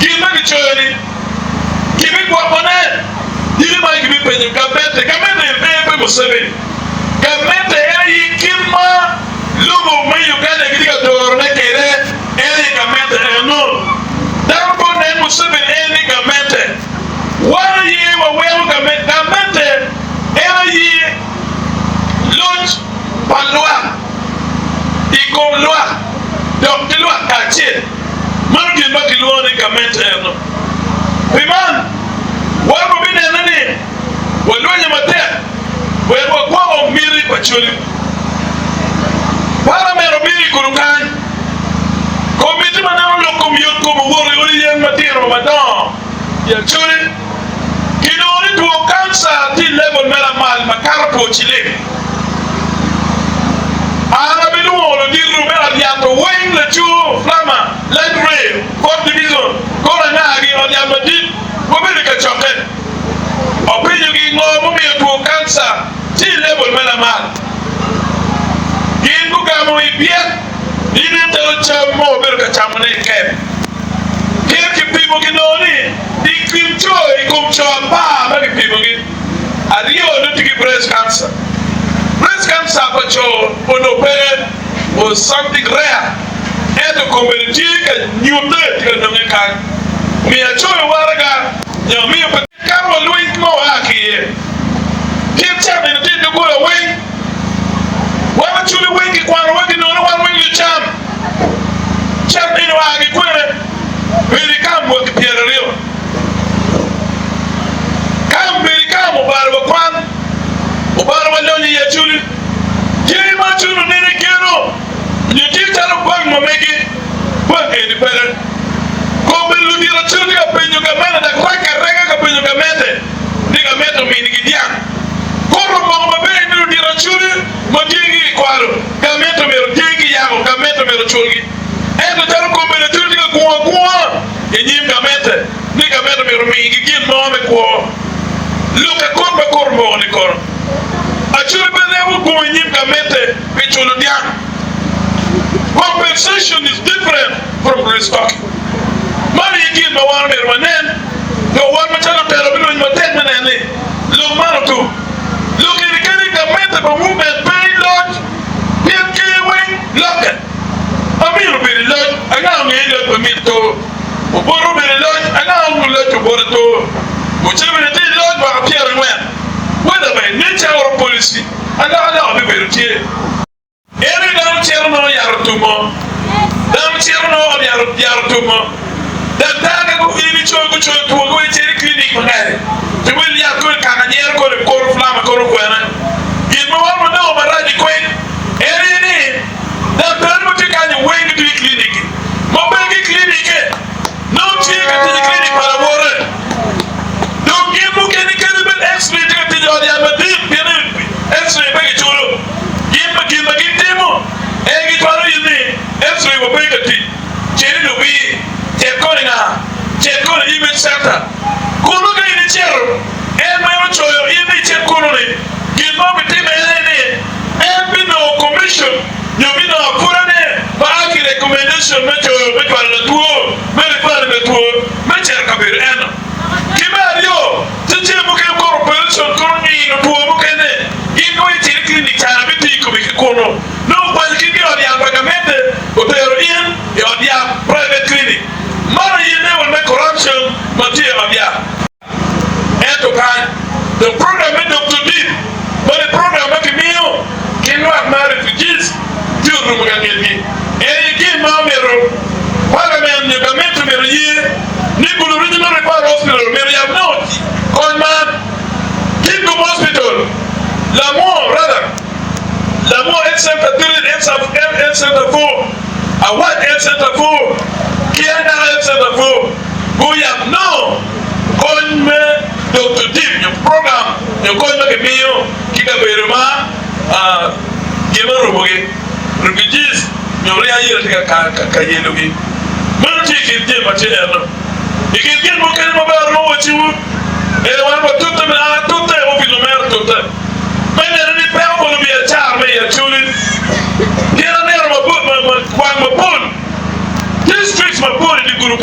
Gima kichoni. Kimi kwa bonen. Yili ma kimi penye gamete pepe Museveni. Gamete eri kima lugo mayu kane gidika dorne kere eri gamete eno. Darbo nen Museveni eri gamete. Wari ye wa wewe gamete eri lunch palwa. Ikom lwa. Donc lwa kachie. Manu gimba kilwa ni gamete eno. Biman wabu bine nani walwenye mate wewe kwa ombiri pachuli para mero biri kurukan komiti manao loko miyot ko wori ori yen matiro Ramadan ya chuli kinori tuo kansa ti level mera mal makarpo chile ara bilu wolo diru mera diato wing le chuo flama light fourth division kora nagi o diato dit Mobile ka choke. Opinyo gi ngo mo mi to cancer ti level mela mal. Gi buga mo ibia. Ini to chamo mobile ka chamone ke. Ki pibo gi noni. Di kimcho e kumcho pa ba gi pibo gi. Ario no tigi breast cancer. Breast cancer pa cho ono pere was something rare. And the community ka nyude ka nonga mi achoy warga ya mi pakaro luit mo akiye kitcha me ndi go away wala chuli wengi kwa wengi no wala wengi cham ni wa gi kwere beri kam mo kipiera rio kam beri kam barba kwan o barba loni ya chuli je ma chulu ne kero ni kitaro bag mo megi bag ni pere Kombelu dira chuni ka penyo ka mena da kwaka rega ka penyo ka mete. Diga meto mini gidian. Koro mo ba be ni dira chuni mo digi kwaro. Ka meto mero digi yago ka meto mero chuni. Endo taro kombelu chuni ka kwa. Enyim ka mete. Diga meto mero mini gidien mo me kwa. Luka korba korbo ni kor. Achuri bele wo ko enyim ka mete pe chulu dian. Compensation is different from restocking. Mani yiki ma wan mer manen do wan ma tano pero bilo ma tek manene lo mano tu lo ke ni ka meta ba movement pay lot pk wing locket amiro be lot aga ngi lo ba mi to o boro be lot aga ngi lo to boro to mo chebe ni lot ba pier ngwen whether by nature or policy aga be be tie eri dan cherno yarutumo dan cherno yarutumo Daga go ini chogo to go tere clinic magare to will ya ko kana nyer ko flama ko na gimo wa mo no maraji ko eri ni da per mo tika ni way to clinic mo be clinic no tika to clinic para wore do gimo ke ni ke be x-ray tika to ya ba di x-ray be chulo gimo gimo egi twaro yini x-ray wo be ke ti cheri do bi Chekona image center. Kuno ga ini chero. Mayo choyo ini chekono ni. Gilmo bitime ene. Bino commission. Bino apurane. Ba aki recommendation mecho la tuo. Mele pare na tuo. Mecher kabir eno. Kimario. Tije muke corporation kono ni no tuo muke ne. Ino iti clinic chana biti ko kono. No pa kiki odi apagamete. Otero in odi private clinic. Mara yene will make corruption material of ya. And to kind the program made Dr. Deep, but the program make me can not marry refugees to Rumagani. And again, Mamero, Parliament, the government of the year, Nicol Original Repair Hospital, Mary have not. Conman, Kingdom Hospital, Lamont, rather, Lamont Health Center 3, Health Center 4, a white Health Center 4. Kiana Health Center 4, who you have no on me Dr. Deep, your program, your going back a meal, Kika Beruma, Gimarubogi, refugees, your real year to Kayelugi. Multi can get material. You can get more about what you want to do them and I took them over the matter to them. When any people will be a child, may a children. Get a name of a book, my book. This streets my boy in the Guru.